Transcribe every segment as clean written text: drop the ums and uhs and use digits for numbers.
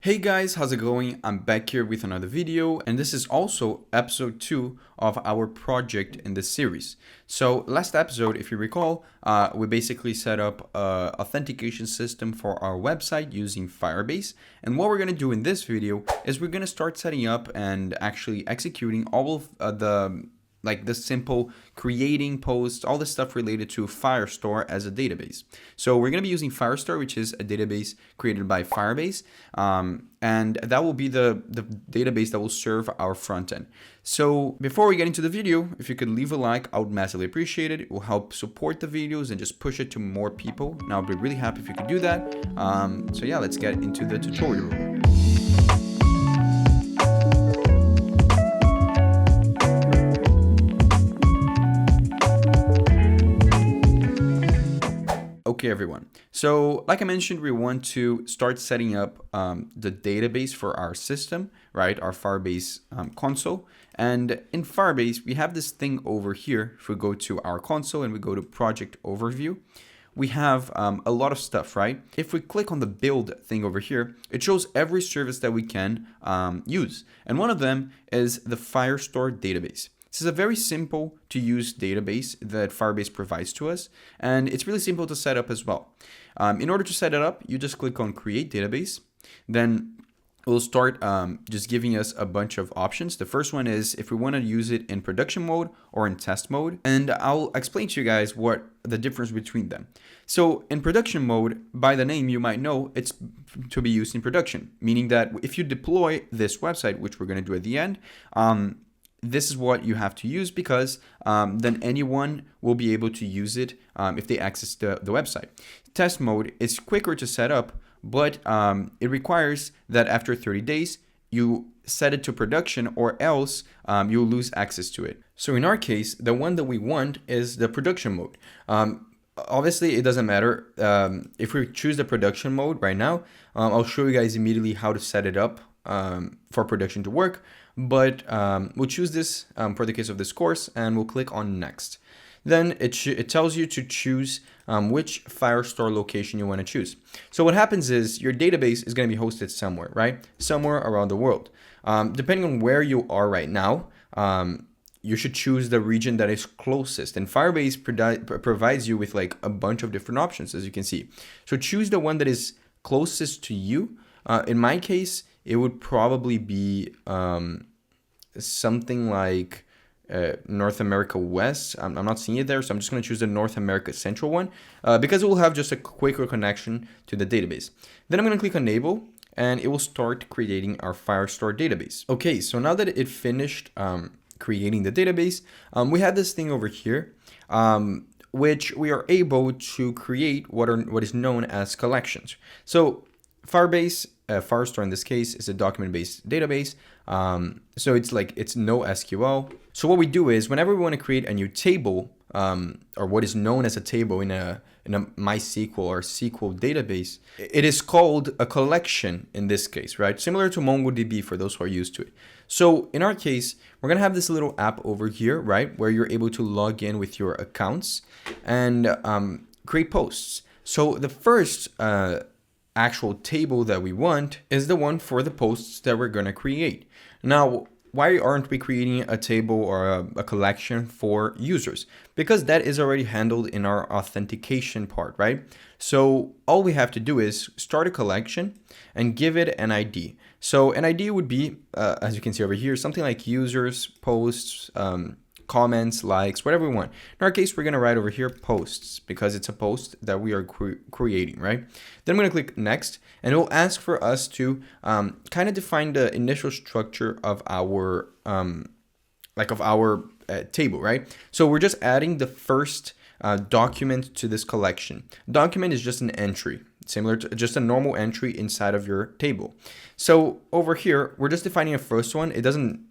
Hey guys, how's it going? I'm back here with another video, and this is also episode 2 of our project in this series. So last episode, if you recall, we basically set up an authentication system for our website using Firebase. And what we're going to do in this video is we're going to start setting up and actually executing all of the simple creating posts, all the stuff related to Firestore as a database. So we're going to be using Firestore, which is a database created by Firebase. And that will be the database that will serve our front end. So before we get into the video, if you could leave a like, I would massively appreciate it. It will help support the videos and just push it to more people. And I'll be really happy if you could do that. So yeah, let's get into the tutorial. Okay, everyone. So like I mentioned, we want to start setting up the database for our system, right? Our Firebase console. And in Firebase, we have this thing over here. If we go to our console and we go to project overview, we have a lot of stuff, right? If we click on the build thing over here, it shows every service that we can use. And one of them is the Firestore database. This is a very simple to use database that Firebase provides to us, and it's really simple to set up as well. In order to set it up, you just click on create database, then it will start just giving us a bunch of options. The first one is if we want to use it in production mode or in test mode, and I'll explain to you guys what the difference between them. So in production mode, by the name you might know, it's to be used in production, meaning that if you deploy this website, which we're going to do at the end, this is what you have to use because then anyone will be able to use it if they access the website. Test mode is quicker to set up, but it requires that after 30 days, you set it to production or else you'll lose access to it. So in our case, the one that we want is the production mode. Obviously, it doesn't matter. If we choose the production mode right now, I'll show you guys immediately how to set it up for production to work. But we'll choose this for the case of this course, and we'll click on next. Then it tells you to choose which Firestore location you want to choose. So what happens is your database is going to be hosted somewhere, right? Somewhere around the world. Depending on where you are right now, you should choose the region that is closest. And Firebase provides you with like a bunch of different options, as you can see. So choose the one that is closest to you. In my case, it would probably be something like North America West. I'm not seeing it there, so I'm just going to choose the North America Central one because it will have just a quicker connection to the database. Then I'm going to click Enable, and it will start creating our Firestore database. Okay, so now that it finished creating the database, we have this thing over here, which we are able to create what is known as collections. So Firebase, Firestore in this case, is a document-based database. So it's no SQL. So what we do is whenever we want to create a new table, or what is known as a table in a MySQL or SQL database, it is called a collection in this case, right? Similar to MongoDB for those who are used to it. So in our case, we're gonna have this little app over here, right, where you're able to log in with your accounts and create posts. So the first actual table that we want is the one for the posts that we're going to create. Now, why aren't we creating a table or a collection for users? Because that is already handled in our authentication part, right? So all we have to do is start a collection and give it an ID. So an ID would be, as you can see over here, something like users, posts, comments, likes, whatever we want. In our case, we're going to write over here posts because it's a post that we are creating, right? Then I'm going to click next, and it will ask for us to kind of define the initial structure of our table, right? So we're just adding the first document to this collection. Document is just an entry, similar to just a normal entry inside of your table. So over here, we're just defining a first one. It doesn't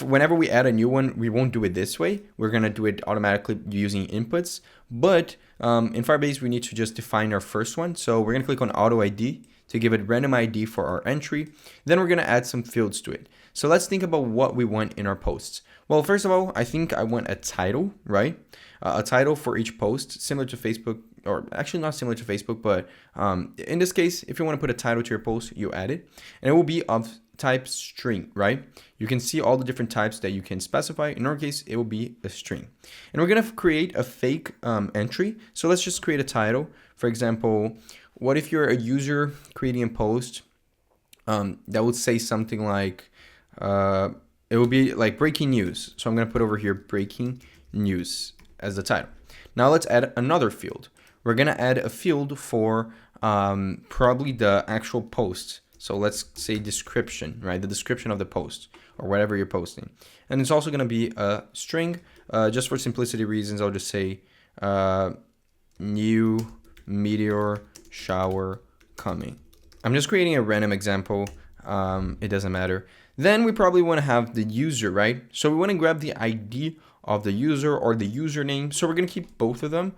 whenever we add a new one, we won't do it this way. We're going to do it automatically using inputs. But in Firebase, we need to just define our first one. So we're going to click on Auto ID to give it random ID for our entry. Then we're going to add some fields to it. So let's think about what we want in our posts. Well, first of all, I think I want a title, right? A title for each post, similar to Facebook or actually not similar to Facebook, but in this case, if you want to put a title to your post, you add it, and it will be of type string, right? You can see all the different types that you can specify. In our case, it will be a string. And we're going to create a fake entry. So let's just create a title. For example, what if you're a user creating a post that would say something like, it will be like breaking news. So I'm going to put over here breaking news as the title. Now let's add another field. We're going to add a field for probably the actual post. So let's say description, right? The description of the post or whatever you're posting. And it's also going to be a string. Just for simplicity reasons, I'll just say new meteor shower coming. I'm just creating a random example. It doesn't matter. Then we probably want to have the user, right? So we want to grab the ID of the user or the username. So we're going to keep both of them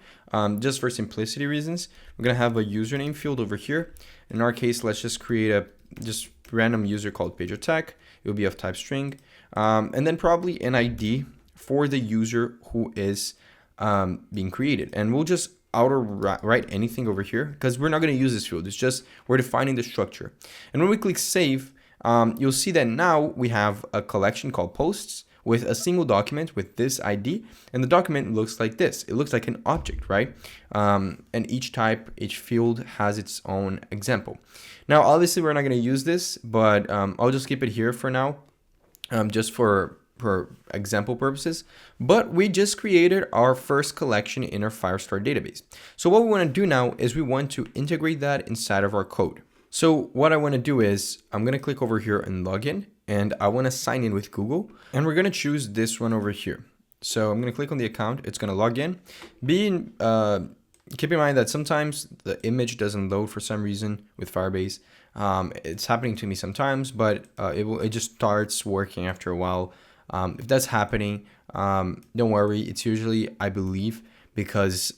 just for simplicity reasons. We're going to have a username field over here. In our case, let's just create a just random user called PedroTech. It will be of type string. And then probably an ID for the user who is being created. And we'll just write anything over here because we're not going to use this field. It's just we're defining the structure. And when we click save, you'll see that now we have a collection called posts with a single document with this ID, and the document looks like this. It looks like an object, right? And each type, each field has its own example. Now, obviously, we're not going to use this, but I'll just keep it here for now, just for example purposes. But we just created our first collection in our Firestore database. So what we want to do now is we want to integrate that inside of our code. So what I want to do is I'm going to click over here and login, and I want to sign in with Google, and we're going to choose this one over here. So I'm going to click on the account. It's going to log in. Keep in mind that sometimes the image doesn't load for some reason with Firebase. It's happening to me sometimes, but it just starts working after a while. If that's happening, don't worry. It's usually, I believe, because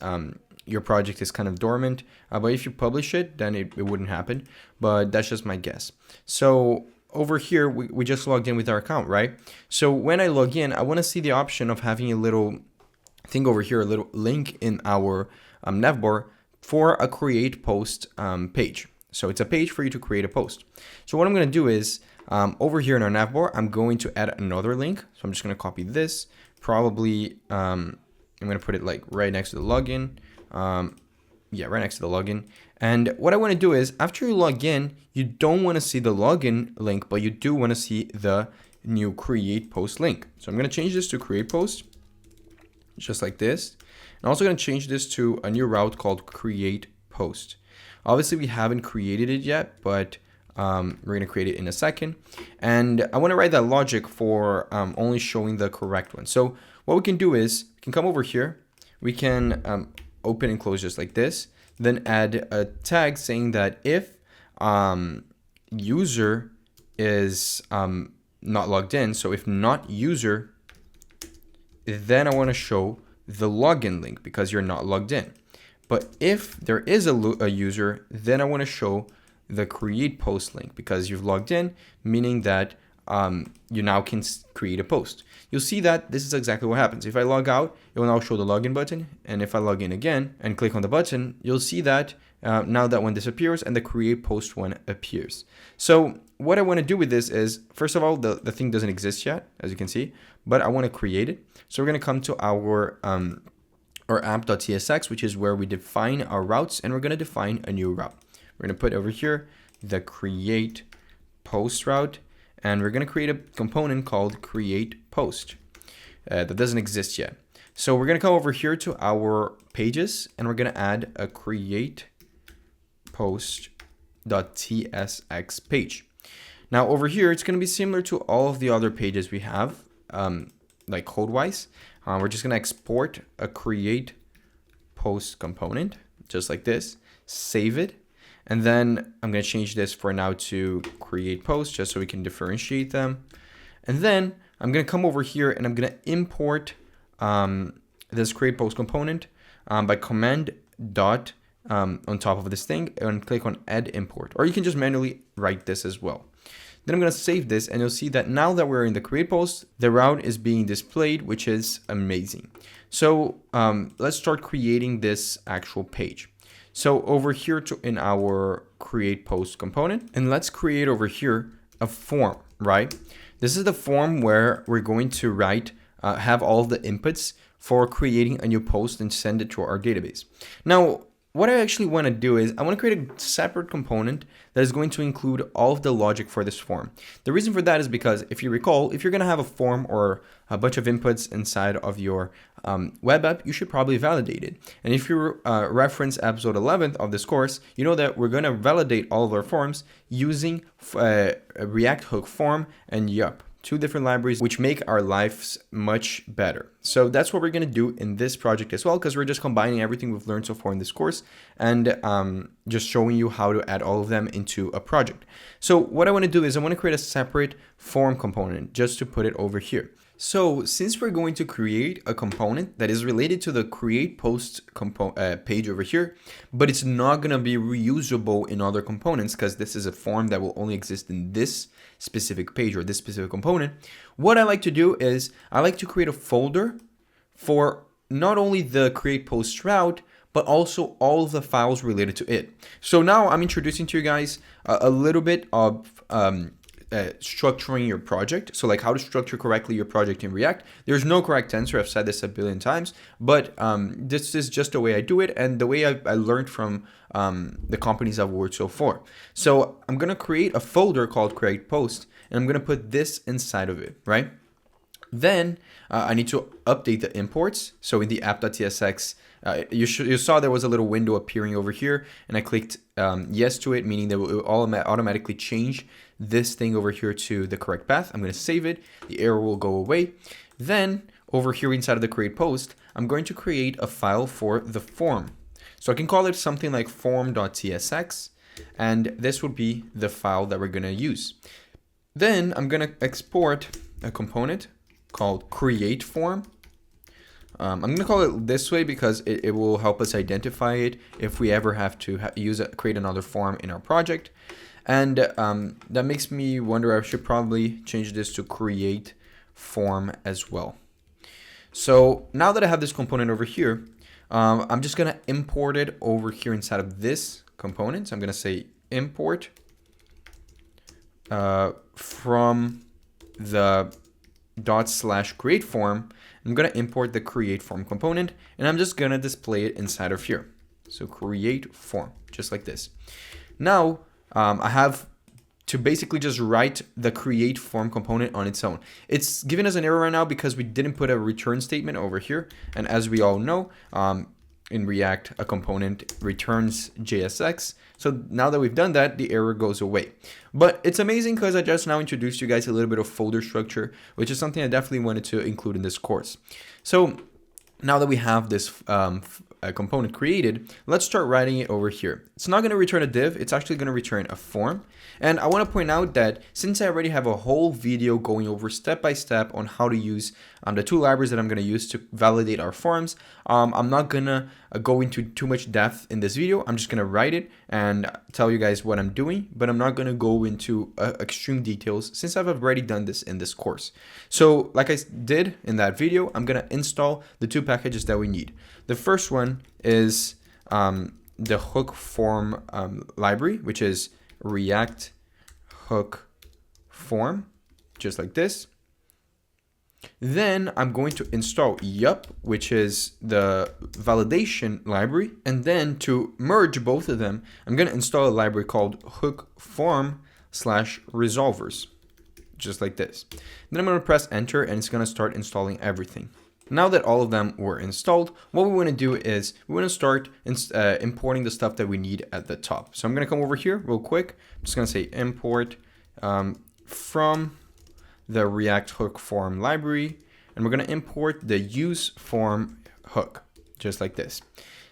your project is kind of dormant. But if you publish it, then it wouldn't happen. But that's just my guess. So over here, we just logged in with our account, right? So when I log in, I want to see the option of having a little thing over here, a little link in our navbar for a create post page. So it's a page for you to create a post. So what I'm going to do is over here in our navbar, I'm going to add another link. So I'm just going to copy this. Probably I'm going to put it like right next to the login. Yeah, right next to the login. And what I want to do is after you log in, you don't want to see the login link, but you do want to see the new create post link. So I'm going to change this to create post, just like this. I'm also going to change this to a new route called create post. Obviously, we haven't created it yet, but we're going to create it in a second. And I want to write that logic for only showing the correct one. So what we can do is we can come over here. We can open and close just like this. Then add a tag saying that if user is not logged in, so if not user, then I want to show the login link because you're not logged in. But if there is a user, then I want to show the create post link because you've logged in, meaning that you now can create a post. You'll see that this is exactly what happens. If I log out, it will now show the login button. And if I log in again and click on the button, you'll see that now that one disappears and the create post one appears. So what I want to do with this is, first of all, the thing doesn't exist yet, as you can see, but I want to create it. So we're going to come to our app.tsx, which is where we define our routes, and we're going to define a new route. We're going to put over here the create post route, and we're going to create a component called create post that doesn't exist yet. So we're going to come over here to our pages, and we're going to add a create post.tsx page. Now over here, it's going to be similar to all of the other pages we have, like code-wise. We're just going to export a create post component, just like this, save it. And then I'm going to change this for now to create post just so we can differentiate them. And then I'm going to come over here and I'm going to import this create post component by command dot on top of this thing and click on add import. Or you can just manually write this as well. Then I'm going to save this, and you'll see that now that we're in the create post, the route is being displayed, which is amazing. So let's start creating this actual page. So over here in our create post component, and let's create over here a form, right? This is the form where we're going to have all of the inputs for creating a new post and send it to our database. Now, what I actually want to do is I want to create a separate component that is going to include all of the logic for this form. The reason for that is because if you recall, if you're going to have a form or a bunch of inputs inside of your web app, you should probably validate it. And if you reference episode 11 of this course, you know that we're going to validate all of our forms using a React hook form and yup. Two different libraries which make our lives much better. So that's what we're going to do in this project as well, because we're just combining everything we've learned so far in this course and just showing you how to add all of them into a project. So what I want to do is I want to create a separate form component just to put it over here. So since we're going to create a component that is related to the create post page over here, but it's not going to be reusable in other components because this is a form that will only exist in this specific page or this specific component, what I like to do is I like to create a folder for not only the create post route, but also all of the files related to it. So now I'm introducing to you guys a little bit of structuring your project. So like how to structure correctly your project in React. There's no correct answer. I've said this a billion times, but this is just the way I do it and the way I learned from the companies I've worked so far. So I'm going to create a folder called create post and I'm going to put this inside of it, right? Then I need to update the imports. So in the app.tsx, you saw there was a little window appearing over here and I clicked yes to it, meaning that it will automatically change this thing over here to the correct path. I'm going to save it. The error will go away. Then over here inside of the create post, I'm going to create a file for the form. So I can call it something like form.tsx, and this would be the file that we're going to use. Then I'm going to export a component called create form. I'm going to call it this way because it will help us identify it if we ever have to create another form in our project. And that makes me wonder, I should probably change this to create form as well. So now that I have this component over here, I'm just going to import it over here inside of this component. So I'm going to say import from the /create form. I'm going to import the create form component and I'm just going to display it inside of here. So create form, just like this. Now I have to basically just write the create form component on its own. It's giving us an error right now because we didn't put a return statement over here. And as we all know, in React, a component returns JSX. So now that we've done that, the error goes away. But it's amazing because I just now introduced you guys a little bit of folder structure, which is something I definitely wanted to include in this course. So now that we have this a component created, let's start writing it over here. It's not going to return a div, it's actually going to return a form. And I want to point out that since I already have a whole video going over step by step on how to use the two libraries that I'm going to use to validate our forms, I'm not going to go into too much depth in this video. I'm just going to write it and tell you guys what I'm doing, but I'm not going to go into extreme details since I've already done this in this course. So like I did in that video, I'm going to install the two packages that we need. The first one is the hook form library, which is React hook form, just like this. Then I'm going to install yup, which is the validation library. And then to merge both of them, I'm going to install a library called hook form /resolvers, just like this. Then I'm going to press enter and it's going to start installing everything. Now that all of them were installed, what we want to do is we want to start importing the stuff that we need at the top. So I'm going to come over here real quick. I'm just going to say import from the React hook form library, and we're going to import the use form hook, just like this.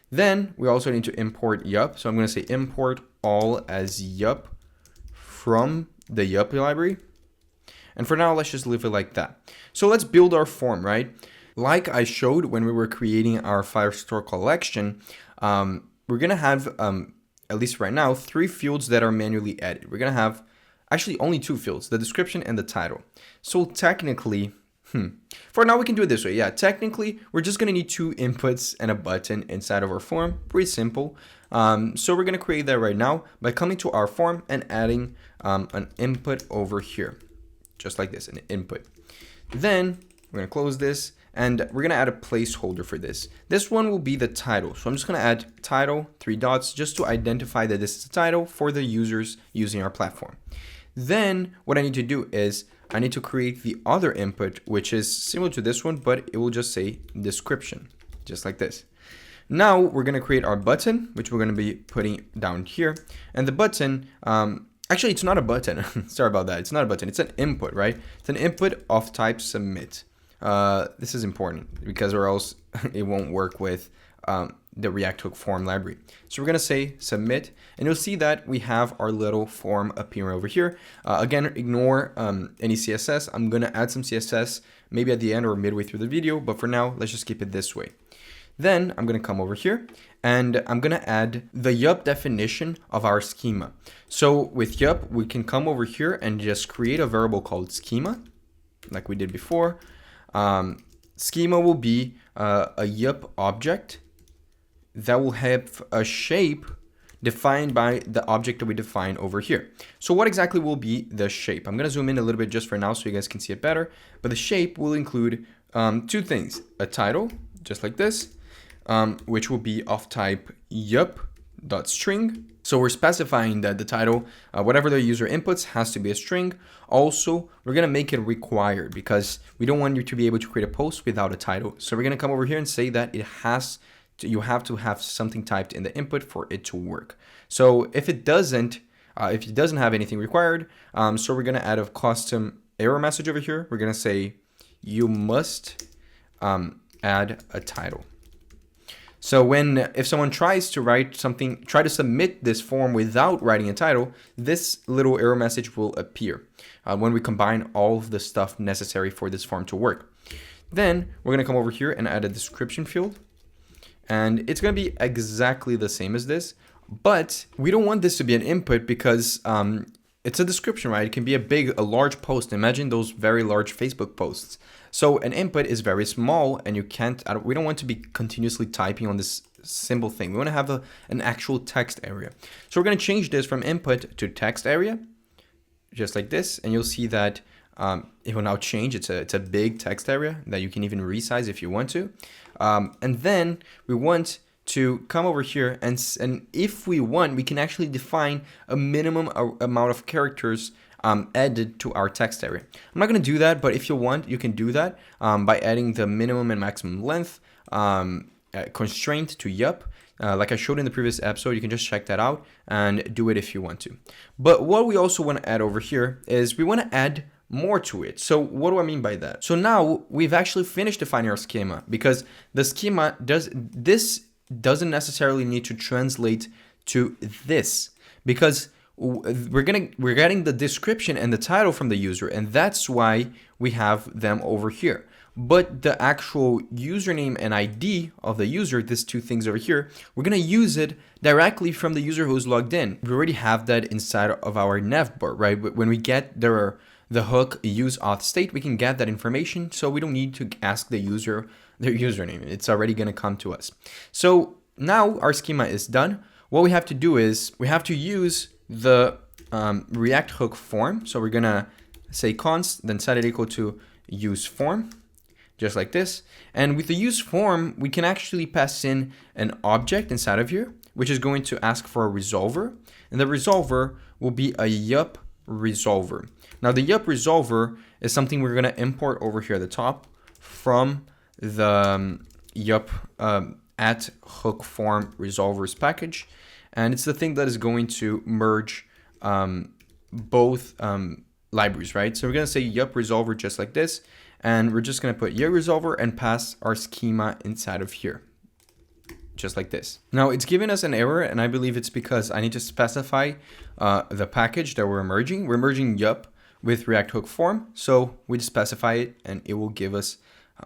Then we also need to import yup. So I'm going to say import all as yup from the yup library. And for now, let's just leave it like that. So let's build our form, right? Like I showed when we were creating our Firestore collection, we're going to have, at least right now, 3 fields that are manually added. We're going to have actually only two fields, the description and the title. So technically, for now we can do it this way. Yeah, technically we're just gonna need two inputs and a button inside of our form. Pretty simple. So we're gonna create that right now by coming to our form and adding an input over here, just like this, an input. Then we're gonna close this and we're gonna add a placeholder for this. This one will be the title. So I'm just gonna add title, 3 dots, just to identify that this is the title for the users using our platform. Then what I need to do is I need to create the other input, which is similar to this one, but it will just say description, just like this. Now we're gonna create our button, which we're gonna be putting down here. And the button, actually it's not a button, sorry about that, it's not a button, it's an input, right? It's an input of type submit. This is important because or else it won't work with the React Hook form library. So we're gonna say submit, and you'll see that we have our little form appearing over here. Again, ignore any CSS. I'm gonna add some CSS maybe at the end or midway through the video, but for now, let's just keep it this way. Then I'm gonna come over here and I'm gonna add the yup definition of our schema. So with yup, we can come over here and just create a variable called schema, like we did before. Schema will be a yup object that will have a shape defined by the object that we define over here. So what exactly will be the shape? I'm gonna zoom in a little bit just for now so you guys can see it better, but the shape will include two things, a title, just like this, which will be of type yup.string. So we're specifying that the title, whatever the user inputs, has to be a string. Also, we're gonna make it required because we don't want you to be able to create a post without a title. So we're gonna come over here and say that you have to have something typed in the input for it to work. So if it doesn't have anything required, so we're gonna add a custom error message over here. We're gonna say you must add a title. So if someone tries to write something, try to submit this form without writing a title, this little error message will appear when we combine all of the stuff necessary for this form to work. Then we're gonna come over here and add a description field. And it's gonna be exactly the same as this, but we don't want this to be an input because it's a description, right? It can be a large post. Imagine those very large Facebook posts. So an input is very small and we don't want to be continuously typing on this simple thing. We wanna have an actual text area. So we're gonna change this from input to text area, just like this. And you'll see that it will now change. It's a big text area that you can even resize if you want to. And then we want to come over here and if we want, we can actually define a minimum amount of characters added to our text area. I'm not going to do that, but if you want, you can do that by adding the minimum and maximum length constraint to yup. Like I showed in the previous episode, you can just check that out and do it if you want to. But what we also want to add over here is we want to add more to it. So what do I mean by that? So now we've actually finished defining our schema because the schema doesn't necessarily need to translate to this because we're getting the description and the title from the user, and that's why we have them over here. But the actual username and ID of the user, these two things over here, we're gonna use it directly from the user who's logged in. We already have that inside of our navbar, right? When we get the hook use auth state, we can get that information, so we don't need to ask the user their username. It's already gonna come to us. So now our schema is done. What we have to do is we have to use the React Hook form. So we're gonna say const, then set it equal to use form, just like this. And with the use form, we can actually pass in an object inside of here, which is going to ask for a resolver. And the resolver will be a yup resolver. Now the yup resolver is something we're gonna import over here at the top from the yup at hook form resolvers package. And it's the thing that is going to merge both libraries, right? So we're gonna say yup resolver just like this. And we're just gonna put yup resolver and pass our schema inside of here, just like this. Now it's giving us an error, and I believe it's because I need to specify the package that we're merging. We're merging yup with React Hook form. So we just specify it and it will give us,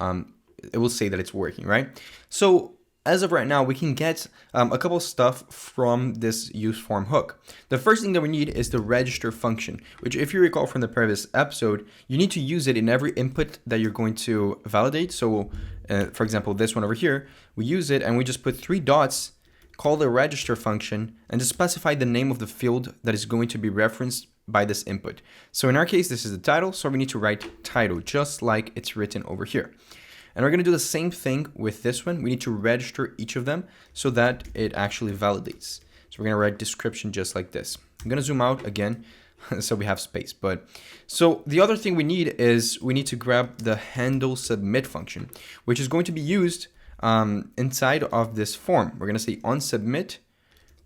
it will say that it's working, right? So as of right now, we can get a couple of stuff from this use form hook. The first thing that we need is the register function, which if you recall from the previous episode, you need to use it in every input that you're going to validate. So for example, this one over here, we use it and we just put 3 dots, call the register function, and just specify the name of the field that is going to be referenced by this input. So in our case, this is the title. So we need to write title, just like it's written over here. And we're going to do the same thing with this one. We need to register each of them so that it actually validates. So we're going to write description just like this. I'm going to zoom out again so we have space. So the other thing we need is we need to grab the handle submit function, which is going to be used inside of this form. We're going to say on submit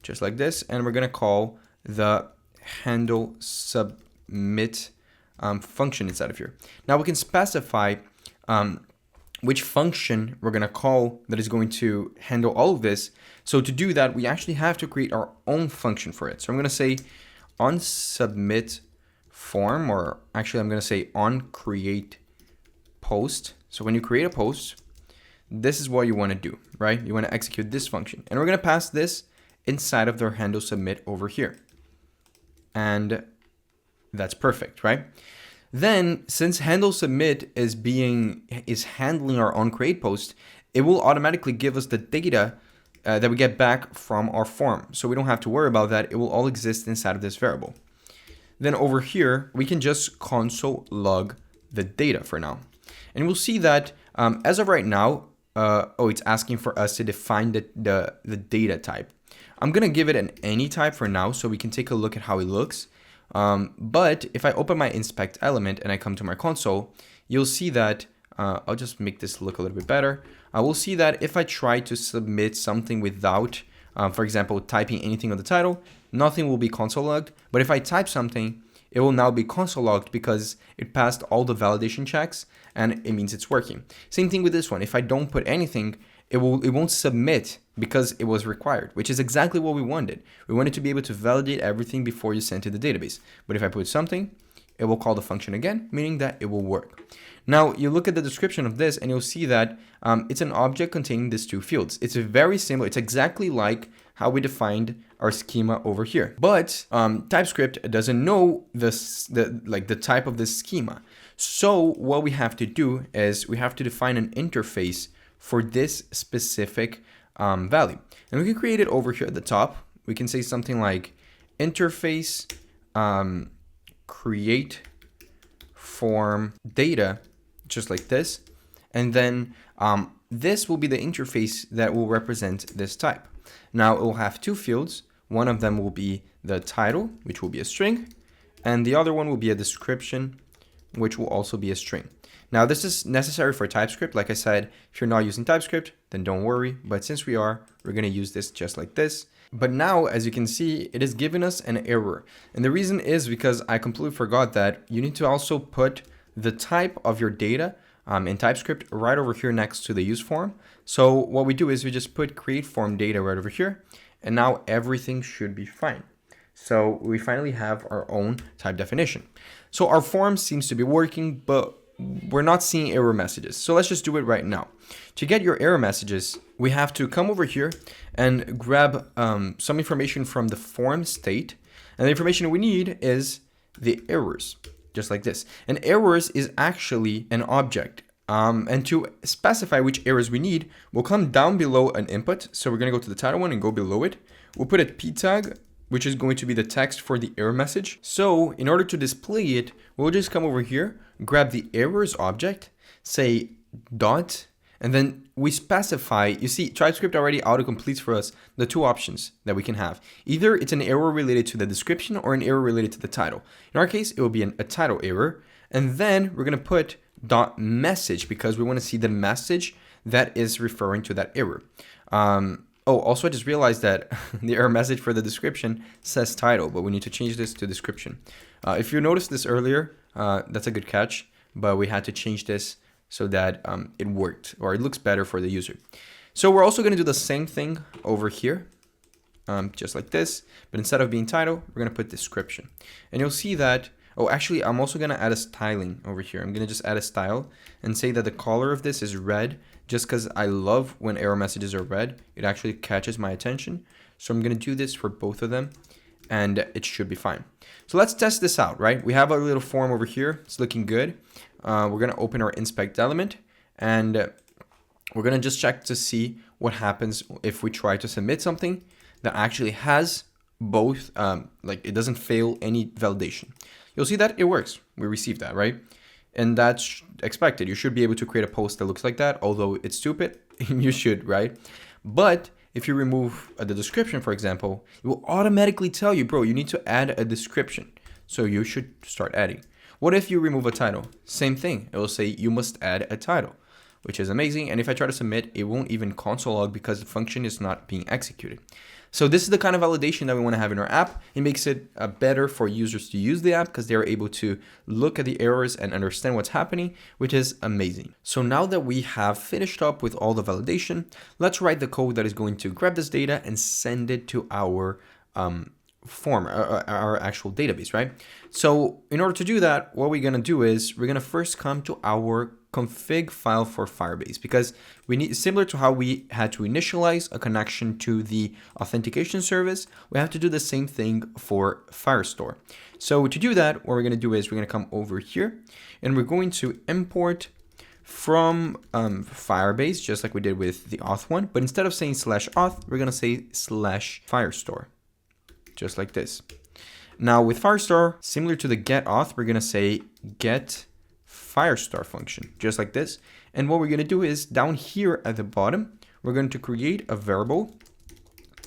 just like this, and we're going to call the handle submit function inside of here. Now we can specify which function we're going to call that is going to handle all of this. So to do that, we actually have to create our own function for it. So I'm going to say on submit form, or actually I'm going to say on create post. So when you create a post, this is what you want to do, right? You want to execute this function, and we're going to pass this inside of their handle submit over here. And that's perfect, right? Then, since handle submit is handling our on create post, it will automatically give us the data that we get back from our form. So we don't have to worry about that. It will all exist inside of this variable. Then over here, we can just console log the data for now. And we'll see that as of right now, it's asking for us to define the data type. I'm going to give it an any type for now so we can take a look at how it looks. But if I open my inspect element and I come to my console, you'll see that I'll just make this look a little bit better. I will see that if I try to submit something without, for example, typing anything on the title, nothing will be console logged. But if I type something, it will now be console logged because it passed all the validation checks and it means it's working. Same thing with this one. If I don't put anything, it won't submit because it was required, which is exactly what we wanted. We wanted to be able to validate everything before you send to the database. But if I put something, it will call the function again, meaning that it will work. Now, you look at the description of this and you'll see that it's an object containing these 2 fields. It's very similar. It's exactly like how we defined our schema over here. But TypeScript doesn't know the type of this schema. So what we have to do is we have to define an interface for this specific value. And we can create it over here at the top. We can say something like interface create form data, just like this. And then this will be the interface that will represent this type. Now it will have 2 fields. One of them will be the title, which will be a string, and the other one will be a description, which will also be a string. Now this is necessary for TypeScript. Like I said, if you're not using TypeScript, then don't worry. But since we are, we're going to use this just like this. But now, as you can see, it is giving us an error. And the reason is because I completely forgot that you need to also put the type of your data in TypeScript right over here next to the use form. So what we do is we just put create form data right over here. And now everything should be fine. So we finally have our own type definition. So our form seems to be working, but we're not seeing error messages. So let's just do it right now. To get your error messages, we have to come over here and grab some information from the form state. And the information we need is the errors, just like this. And errors is actually an object. And to specify which errors we need, we'll come down below an input. So we're going to go to the title one and go below it. We'll put a p tag, which is going to be the text for the error message. So in order to display it, we'll just come over here, grab the errors object, say dot, and then we specify, you see, TypeScript already auto-completes for us the 2 options that we can have. Either it's an error related to the description or an error related to the title. In our case, it will be a title error. And then we're going to put dot message because we want to see the message that is referring to that error. Also, I just realized that the error message for the description says title, but we need to change this to description. If you noticed this earlier, that's a good catch, but we had to change this so that it worked, or it looks better for the user. So we're also going to do the same thing over here, just like this, but instead of being title, we're going to put description. And you'll see that Oh, actually, I'm also going to add a styling over here. I'm going to just add a style and say that the color of this is red, just because I love when error messages are red. It actually catches my attention. So I'm going to do this for both of them, and it should be fine. So let's test this out, right? We have our little form over here. It's looking good. We're going to open our inspect element, and we're going to just check to see what happens if we try to submit something that actually has both, like it doesn't fail any validation. You'll see that it works. We received that, right? And that's expected. You should be able to create a post that looks like that, although it's stupid. You should, right? But if you remove the description, for example, it will automatically tell you, bro, you need to add a description. So you should start adding. What if you remove a title? Same thing. It will say you must add a title, which is amazing. And if I try to submit, it won't even console log because the function is not being executed. So this is the kind of validation that we want to have in our app. It makes it better for users to use the app because they're able to look at the errors and understand what's happening, which is amazing. So now that we have finished up with all the validation, let's write the code that is going to grab this data and send it to our form, our actual database, right? So in order to do that, what we're going to do is we're going to first come to our config file for Firebase, because we need, similar to how we had to initialize a connection to the authentication service, we have to do the same thing for Firestore. So to do that, what we're going to do is we're going to come over here and we're going to import from Firebase, just like we did with the auth one, but instead of saying /auth, we're going to say /Firestore, just like this. Now with Firestore, similar to the get auth, we're going to say get Firestore function, just like this. And what we're going to do is down here at the bottom, we're going to create a variable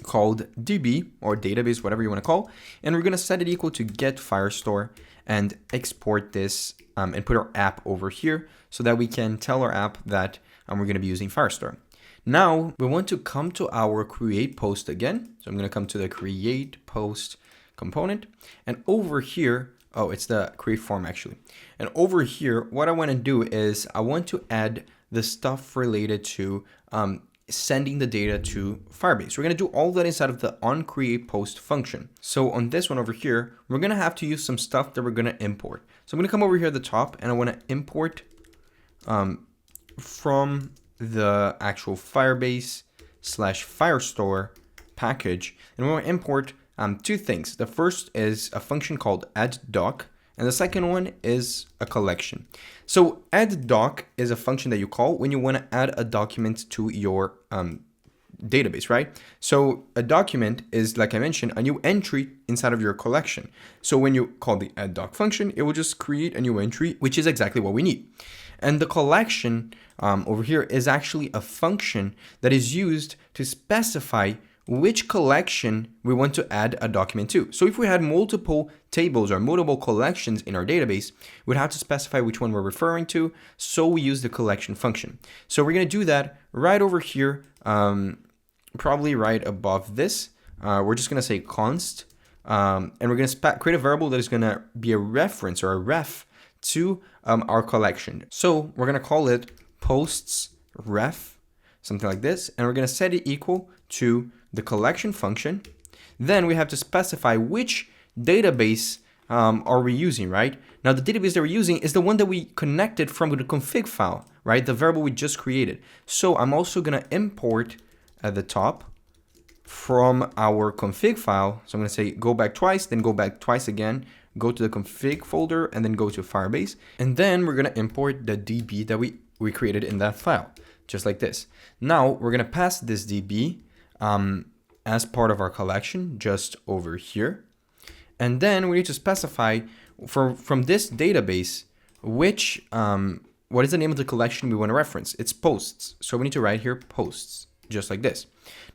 called DB or database, whatever you want to call, and we're going to set it equal to get Firestore and export this and put our app over here so that we can tell our app that we're going to be using Firestore. Now we want to come to our create post again. So I'm going to come to the create post component, and over here, oh, it's the create form actually. And over here, what I want to do is I want to add the stuff related to sending the data to Firebase. We're going to do all that inside of the onCreatePost function. So on this one over here, we're going to have to use some stuff that we're going to import. So I'm going to come over here at the top and I want to import from the actual Firebase /Firestore package. And we want to import two things. The first is a function called addDoc, and the second one is a collection. So addDoc is a function that you call when you want to add a document to your database, right? So a document is, like I mentioned, a new entry inside of your collection. So when you call the addDoc function, it will just create a new entry, which is exactly what we need. And the collection over here is actually a function that is used to specify which collection we want to add a document to. So if we had multiple tables or multiple collections in our database, we'd have to specify which one we're referring to. So we use the collection function. So we're going to do that right over here, probably right above this. We're just going to say const, and we're going to create a variable that is going to be a reference or a ref to our collection. So we're going to call it posts ref, something like this, and we're going to set it equal to the collection function. Then we have to specify which database are we using, right? Now the database that we're using is the one that we connected from the config file, right? The variable we just created. So I'm also going to import at the top from our config file. So I'm going to say go back twice, then go back twice again, go to the config folder, and then go to Firebase. And then we're going to import the DB that we created in that file, just like this. Now we're going to pass this DB as part of our collection just over here. And then we need to specify from this database which what is the name of the collection we want to reference. It's posts. So we need to write here posts, just like this.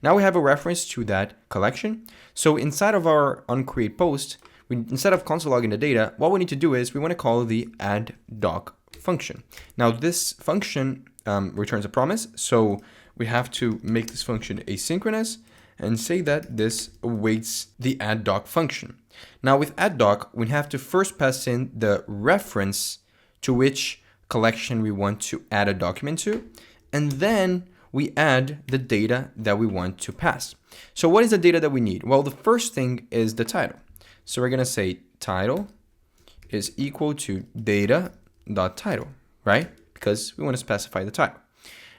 Now we have a reference to that collection. So inside of our onCreatePost, instead of console logging the data, what we need to do is we want to call the addDoc function. Now this function returns a promise. So we have to make this function asynchronous and say that this awaits the addDoc function. Now with addDoc, we have to first pass in the reference to which collection we want to add a document to, and then we add the data that we want to pass. So what is the data that we need? Well, the first thing is the title. So we're going to say title is equal to data.title, right? Because we want to specify the title.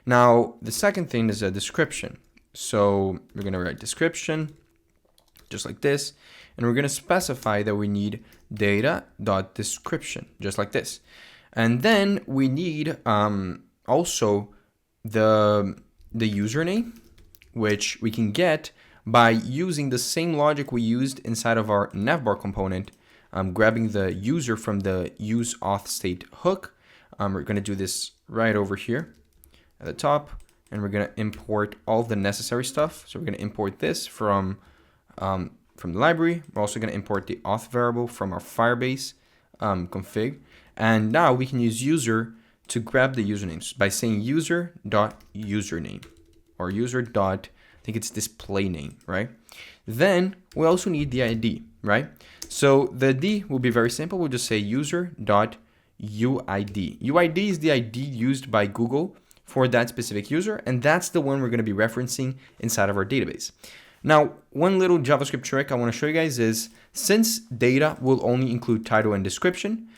Now, the second thing is a description. So we're going to write description just like this, and we're going to specify that we need data.description just like this. And then we need also the username, which we can get by using the same logic we used inside of our navbar component, grabbing the user from the useAuthState hook. We're going to do this right over here at the top, and we're going to import all the necessary stuff. So we're going to import this from the library. We're also going to import the auth variable from our Firebase config. And now we can use user to grab the usernames by saying user.username or I think it's display name, right? Then we also need the ID, right? So the ID will be very simple. We'll just say user.uid. UID is the ID used by Google for that specific user, and that's the one we're going to be referencing inside of our database. Now, one little JavaScript trick I want to show you guys is, since data will only include title and description,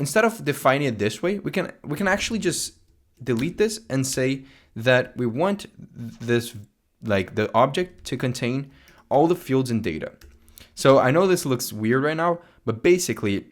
instead of defining it this way, we can actually just delete this and say that we want this, like the object, to contain all the fields in data. So I know this looks weird right now, but basically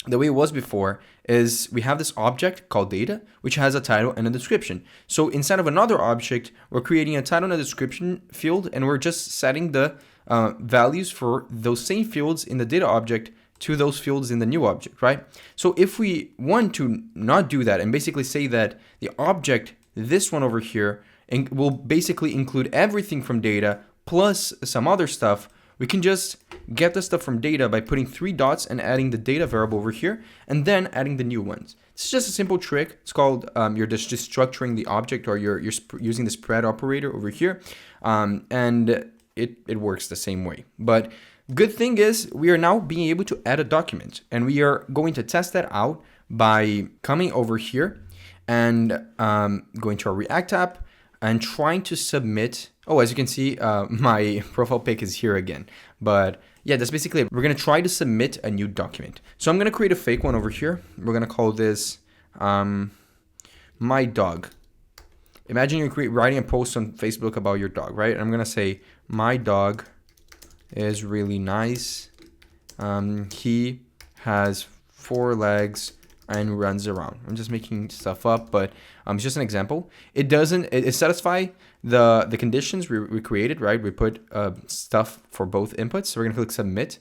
the way it was before is we have this object called data, which has a title and a description. So instead of another object, we're creating a title and a description field, and we're just setting the values for those same fields in the data object to those fields in the new object, right? So if we want to not do that and basically say that the object, this one over here, will basically include everything from data plus some other stuff, we can just get the stuff from data by putting 3 dots and adding the data variable over here, and then adding the new ones. It's just a simple trick. It's called you're just structuring the object, or you're using the spread operator over here, and it works the same way. But good thing is we are now being able to add a document, and we are going to test that out by coming over here and going to our React app and trying to submit. Oh, as you can see, my profile pic is here again. But yeah, that's basically it. We're going to try to submit a new document. So I'm going to create a fake one over here. We're going to call this my dog. Imagine you're writing a post on Facebook about your dog, right? And I'm going to say, my dog is really nice. He has 4 legs and runs around. I'm just making stuff up, but it's just an example. It satisfies the conditions we created, right? We put stuff for both inputs. So we're gonna click submit.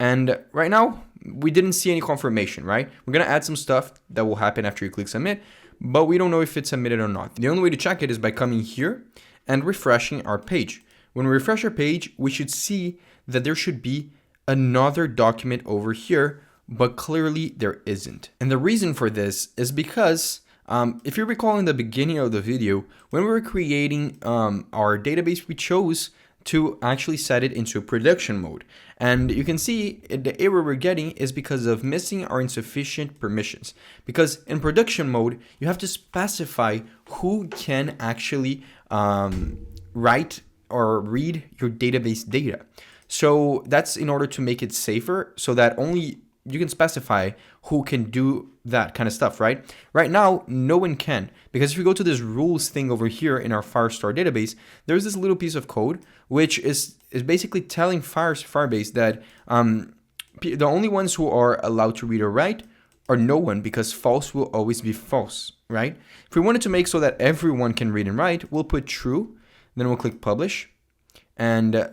And right now, we didn't see any confirmation, right? We're gonna add some stuff that will happen after you click submit, but we don't know if it's submitted or not. The only way to check it is by coming here and refreshing our page. When we refresh our page, we should see that there should be another document over here, but clearly there isn't. And the reason for this is because if you recall in the beginning of the video, when we were creating our database, we chose to actually set it into production mode. And you can see the error we're getting is because of missing or insufficient permissions. Because in production mode, you have to specify who can actually write or read your database data. So that's in order to make it safer, so that only you can specify who can do that kind of stuff, right? Right now, no one can, because if you go to this rules thing over here in our Firestore database, there's this little piece of code which is basically telling Firebase that the only ones who are allowed to read or write are no one, because false will always be false, right? If we wanted to make so that everyone can read and write, we'll put true, then we'll click publish, and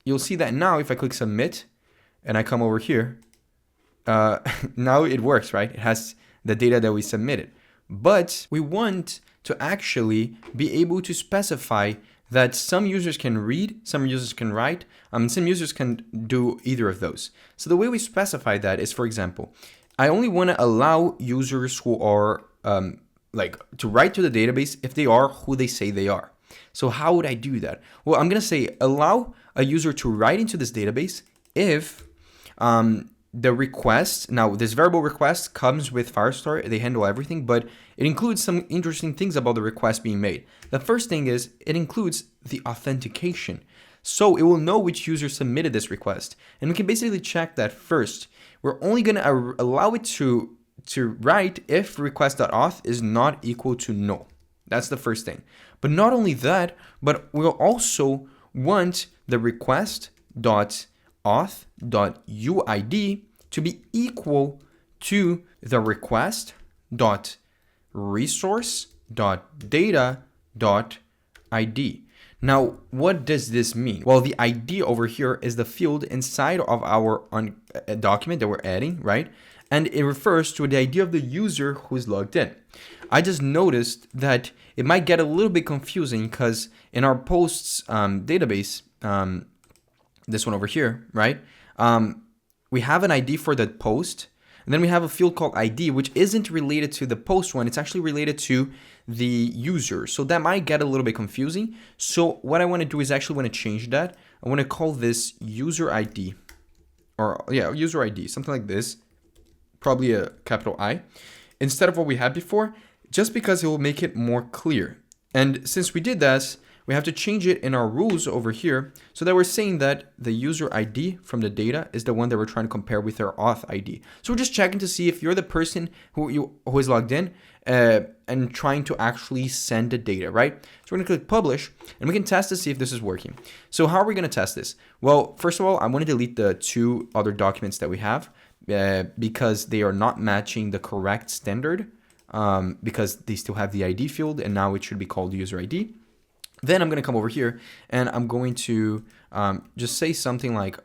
you'll see that now if I click submit and I come over here, now it works, right? It has the data that we submitted. But we want to actually be able to specify that some users can read, some users can write, some users can do either of those. So the way we specify that is, for example, I only want to allow users who are to write to the database if they are who they say they are. So how would I do that? Well, I'm going to say allow a user to write into this database if the request, now this variable request comes with Firestore, they handle everything, but it includes some interesting things about the request being made. The first thing is it includes the authentication. So it will know which user submitted this request. And we can basically check that first. We're only going to allow it to write if request.auth is not equal to null. That's the first thing. But not only that, but we'll also want the request.auth.uid to be equal to the request.resource.data.id. Now, what does this mean? Well, the ID over here is the field inside of our document that we're adding, right? And it refers to the ID of the user who is logged in. I just noticed that it might get a little bit confusing because in our posts database, this one over here, right? We have an ID for the post, and then we have a field called ID, which isn't related to the post one. It's actually related to the user. So that might get a little bit confusing. So what I want to do is actually want to change that. I want to call this user ID, or yeah, user ID, something like this, probably a capital I, instead of what we had before, just because it will make it more clear. And since we did that, we have to change it in our rules over here so that we're saying that the user ID from the data is the one that we're trying to compare with our auth ID. So we're just checking to see if you're the person who is logged in and trying to actually send the data, right? So we're going to click publish and we can test to see if this is working. So how are we going to test this? Well, first of all, I want to delete the 2 other documents that we have because they are not matching the correct standard because they still have the ID field and now it should be called user ID. Then I'm going to come over here and I'm going to just say something like,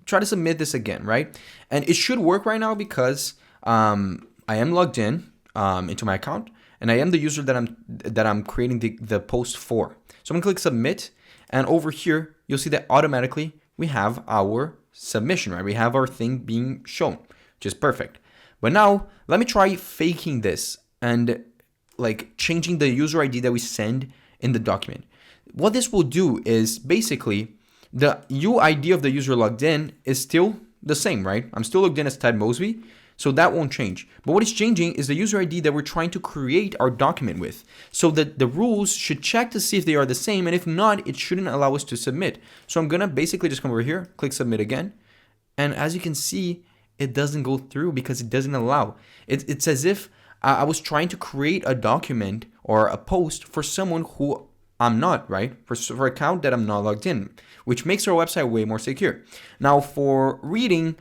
try to submit this again, right? And it should work right now because I am logged in into my account and I am the user that I'm creating the post for. So I'm going to click submit, and over here, you'll see that automatically we have our submission, right? We have our thing being shown, which is perfect. But now let me try faking this and like changing the user ID that we send in the document. What this will do is basically the UID of the user logged in is still the same, right? I'm still logged in as Ted Mosby, so that won't change. But what is changing is the user ID that we're trying to create our document with. So that the rules should check to see if they are the same, and if not, it shouldn't allow us to submit. So I'm gonna basically just come over here, click submit again, and as you can see, it doesn't go through because it doesn't allow. It's as if I was trying to create a document or a post for someone who I'm not, right? For account that I'm not logged in, which makes our website way more secure. Now for reading,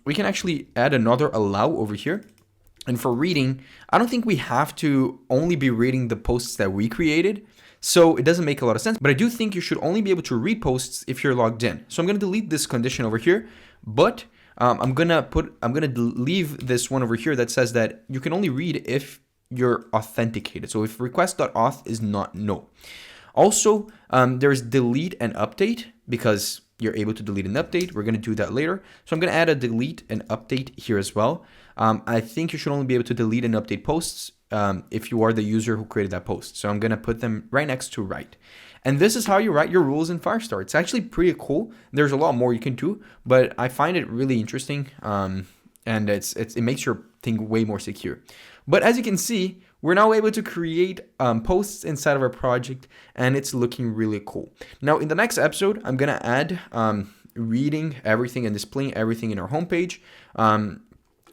we can actually add another allow over here. And for reading, I don't think we have to only be reading the posts that we created. So it doesn't make a lot of sense, but I do think you should only be able to read posts if you're logged in. So I'm going to delete this condition over here, but I'm going to leave this one over here that says that you can only read if you're authenticated. So if request.auth is not null. Also, there's delete and update because you're able to delete and update. We're going to do that later. So I'm going to add a delete and update here as well. I think you should only be able to delete and update posts if you are the user who created that post. So I'm going to put them right next to write. And this is how you write your rules in Firestore. It's actually pretty cool. There's a lot more you can do, but I find it really interesting. And it makes your thing way more secure. But as you can see, we're now able to create posts inside of our project, and it's looking really cool. Now, in the next episode, I'm going to add reading everything and displaying everything in our homepage. I'm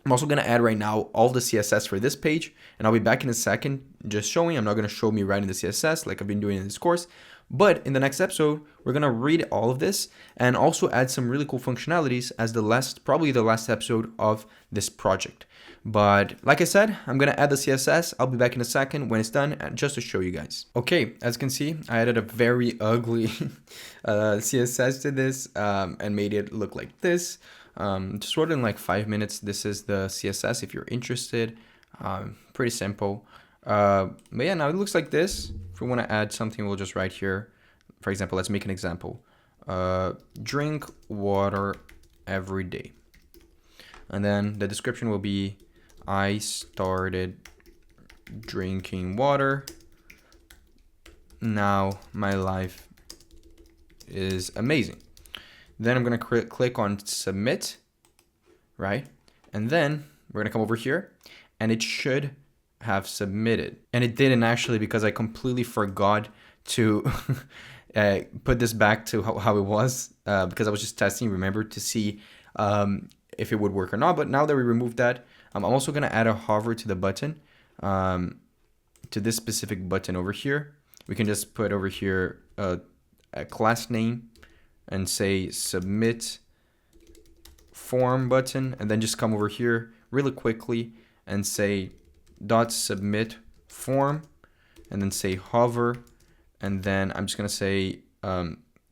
also going to add right now all the CSS for this page, and I'll be back in a second just showing. I'm not going to show me writing the CSS like I've been doing in this course. But in the next episode, we're going to read all of this and also add some really cool functionalities as probably the last episode of this project. But like I said, I'm going to add the CSS. I'll be back in a second when it's done just to show you guys. Okay, as you can see, I added a very ugly CSS to this and made it look like this. Just wrote in like 5 minutes. This is the CSS if you're interested. Pretty simple. But yeah, now it looks like this. If we want to add something, we'll just write here. For example, let's make an example. Drink water every day. And then the description will be, I started drinking water. Now my life is amazing. Then I'm going to click on submit, right? And then we're going to come over here and it should have submitted. And it didn't actually because I completely forgot to put this back to how it was because I was just testing, remember, to see if it would work or not. But now that we removed that, I'm also going to add a hover to the button, to this specific button over here. We can just put over here a class name and say submit form button, and then just come over here really quickly and say dot submit form, and then say hover, and then I'm just gonna say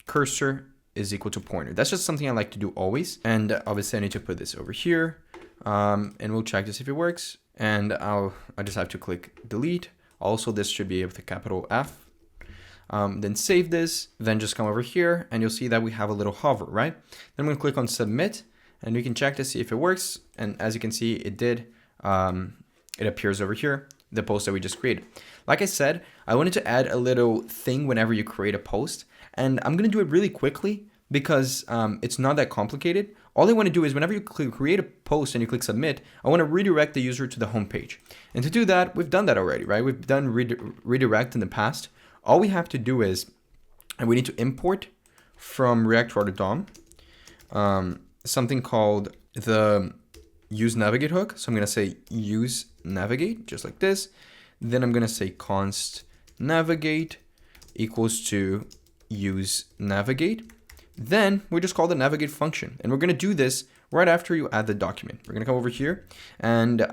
cursor is equal to pointer. That's just something I like to do always. And obviously I need to put this over here, and we'll check this if it works. And I just have to click delete. Also, this should be with a capital F. Then save this, then just come over here and you'll see that we have a little hover, right? Then I'm gonna click on submit and we can check to see if it works. And as you can see, it did. It appears over here, the post that we just created. Like I said, I wanted to add a little thing whenever you create a post, and I'm gonna do it really quickly because it's not that complicated. All I wanna do is whenever you create a post and you click submit, I wanna redirect the user to the home page. And to do that, we've done that already, right? We've done redirect in the past. All we have to do is, and we need to import from React.DOM something called the useNavigate hook. So I'm gonna say useNavigate, just like this. Then I'm gonna say const navigate equals to useNavigate. Then we just call the navigate function, and we're gonna do this right after you add the document. We're gonna come over here, and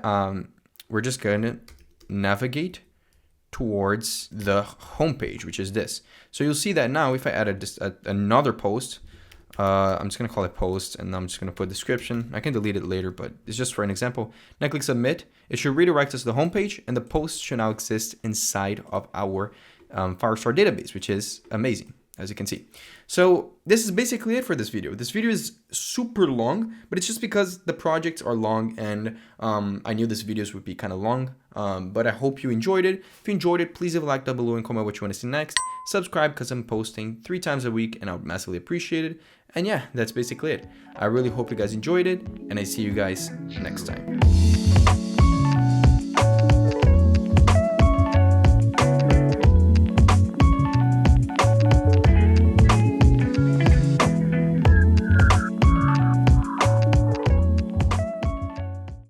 we're just gonna navigate towards the home page, which is this. So you'll see that now if I add another post, I'm just gonna call it post, and I'm just gonna put description. I can delete it later, but it's just for an example. Now click submit. It should redirect us to the home page, and the post should now exist inside of our Firestore database, which is amazing, as you can see. So this is basically it for this video. This video is super long, but it's just because the projects are long, and I knew this videos would be kind of long, but I hope you enjoyed it. If you enjoyed it, please leave a like down below and comment what you want to see next. Subscribe because I'm posting 3 times a week, and I would massively appreciate it. And yeah, that's basically it. I really hope you guys enjoyed it, and I see you guys next time.